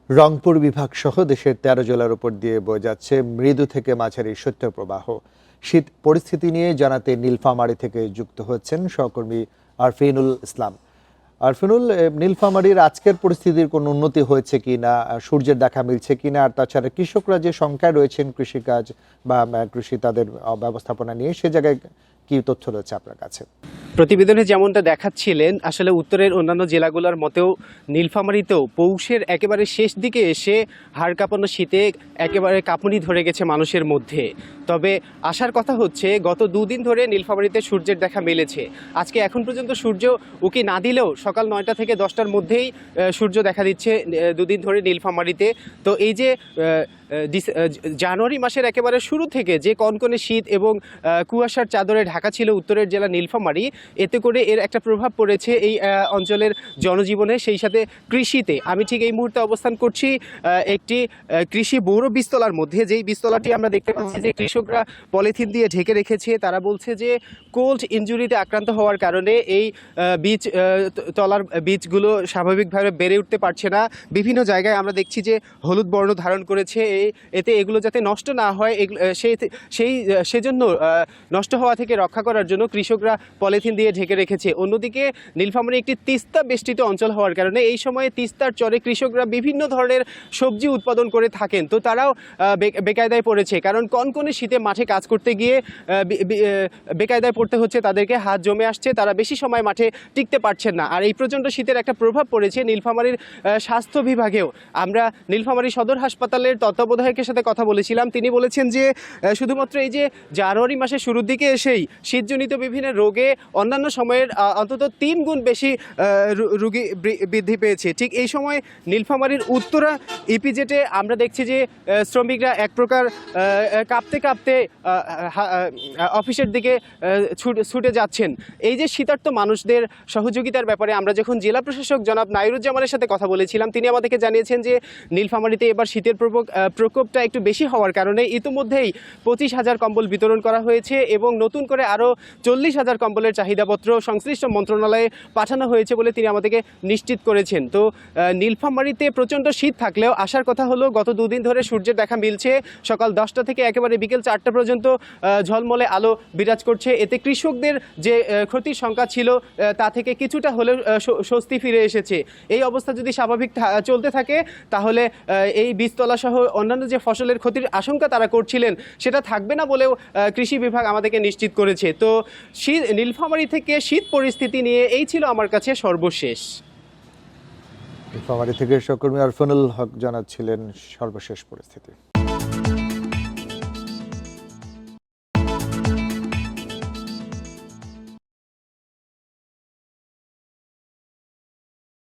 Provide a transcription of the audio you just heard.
রংপুর বিভাগ সহ দেশের ১৩ জেলার উপর দিয়ে বয়ে যাচ্ছে মৃদু থেকে মাঝারি শৈত্যপ্রবাহ। শীত পরিস্থিতি নিয়ে জানাতে নীলফামারী থেকে যুক্ত হচ্ছেন সহকর্মী আরফিনুল ইসলাম। আরফিনুল, নীলফামারীর আজকের পরিস্থিতির কোনো উন্নতি হয়েছে কিনা, সূর্যের দেখা মিলছে কিনা, আর তাছাড়া কৃষকরা যে শঙ্কায় রয়েছেন কৃষিকাজ বা কৃষি তাদের ব্যবস্থাপনা নিয়ে, সে জায়গায় কি তথ্য রয়েছে আপনার কাছে? প্রতিবেদনে যেমনটা দেখাচ্ছিলেন, আসলে উত্তরের অন্যান্য জেলাগুলোর মতেও নীলফামারীতেও পৌষের একেবারে শেষ দিকে এসে হাড় কাঁপানো শীতে একেবারে কাঁপুনি ধরে গেছে মানুষের মধ্যে। তবে আসার কথা হচ্ছে, গত দুদিন ধরে নীলফামারীতে সূর্যের দেখা মিলেছে। আজকে এখন পর্যন্ত সূর্য উকি না দিলেও সকাল ৯টা থেকে 10টার মধ্যেই সূর্য দেখা দিচ্ছে দুদিন ধরে নীলফামারীতে। তো এই যে জানুয়ারি মাসের একেবারে শুরু থেকে যে কনকনে শীত এবং কুয়াশার চাদরে ঢাকা ছিল উত্তরের জেলা নীলফামারী, এতে করে এর একটা প্রভাব পড়েছে এই অঞ্চলের জনজীবনে, সেই সাথে কৃষিতে। আমি ঠিক এই মুহূর্তে অবস্থান করছি একটি কৃষি বৌর বীজতলার মধ্যে, যেই বীজতলাটি আমরা দেখতে পাচ্ছি যে কৃষকরা পলিথিন দিয়ে ঢেকে রেখেছে। তারা বলছে যে কোল্ড ইনজুরিতে আক্রান্ত হওয়ার কারণে এই তলার বীজগুলো স্বাভাবিকভাবে বেড়ে উঠতে পারছে না। বিভিন্ন জায়গায় আমরা দেখছি যে হলুদ বর্ণ ধারণ করেছে। এতে এগুলো যাতে নষ্ট না হয়, সেজন্য নষ্ট হওয়া থেকে রক্ষা করার জন্য কৃষকরা পলিথিন দিয়ে ঢেকে রেখেছে। অন্যদিকে নীলফামারী একটি তিস্তা বেষ্টিত অঞ্চল হওয়ার কারণে এই সময়ে তিস্তার চরে কৃষকরা বিভিন্ন ধরনের সবজি উৎপাদন করে থাকেন। তো তারাও বেকায়দায় পড়েছে, কারণ কনকনে শীতে মাঠে কাজ করতে গিয়ে বেকায়দায় পড়তে হচ্ছে তাদেরকে। হাত জমে আসছে, তারা বেশি সময় মাঠে টিকতে পারছেন না। আর এই প্রচণ্ড শীতের একটা প্রভাব পড়েছে নীলফামারীর স্বাস্থ্য বিভাগেও। আমরা নীলফামারী সদর হাসপাতালের তত্ত্বাবধায়কের সাথে কথা বলেছিলাম। তিনি বলেছেন যে শুধুমাত্র এই যে জানুয়ারি মাসের শুরুর দিকে এসেই শীতজনিত বিভিন্ন রোগে অন্যান্য সময়ের অন্তত 3 গুণ বেশি রোগী বৃদ্ধি পেয়েছে। ঠিক এই সময় নীলফামারীর উত্তরা ইপিজেটে আমরা দেখছি যে শ্রমিকরা এক প্রকার কাঁপতে কাঁপতে অফিসের দিকে ছুটে যাচ্ছেন। এই যে শীতার্ত মানুষদের সহযোগিতার ব্যাপারে আমরা যখন জেলা প্রশাসক জনাব নাইরুজ্জামানের সাথে কথা বলেছিলাম, তিনি আমাদেরকে জানিয়েছেন যে নীলফামারীতে এবার শীতের প্রকোপটা একটু বেশি হওয়ার কারণে ইতিমধ্যেই 25,000 কম্বল বিতরণ করা হয়েছে এবং নতুন করে আরও 40,000 কম্বলের চাহিদাপত্র সংশ্লিষ্ট মন্ত্রণালয়ে পাঠানো হয়েছে বলে তিনি আমাদেরকে নিশ্চিত করেছেন। তো নীলফামারীতে প্রচণ্ড শীত থাকলেও আসার কথা হলো, গত দুদিন ধরে সূর্যের দেখা মিলছে। সকাল 10টা থেকে একেবারে বিকেল 4টা পর্যন্ত ঝলমলে আলো বিরাজ করছে। এতে কৃষকদের যে ক্ষতির শঙ্কা ছিল তা থেকে কিছুটা হলেও স্বস্তি ফিরে এসেছে। এই অবস্থা যদি স্বাভাবিক চলতে থাকে তাহলে এই বীজতলা সহ অন্যান্য যে ফসলের ক্ষতির আশঙ্কা তারা করছিলেন সেটা থাকবে না বলেও কৃষি বিভাগ আমাদেরকে নিশ্চিত করেছে। তো নীলফামারী থেকে শীত পরিস্থিতি নিয়ে এই ছিল আমার কাছে সর্বশেষ। নীলফামারী থেকে সহকর্মী আরফিনুল হক জানাচ্ছিলেন সর্বশেষ পরিস্থিতি।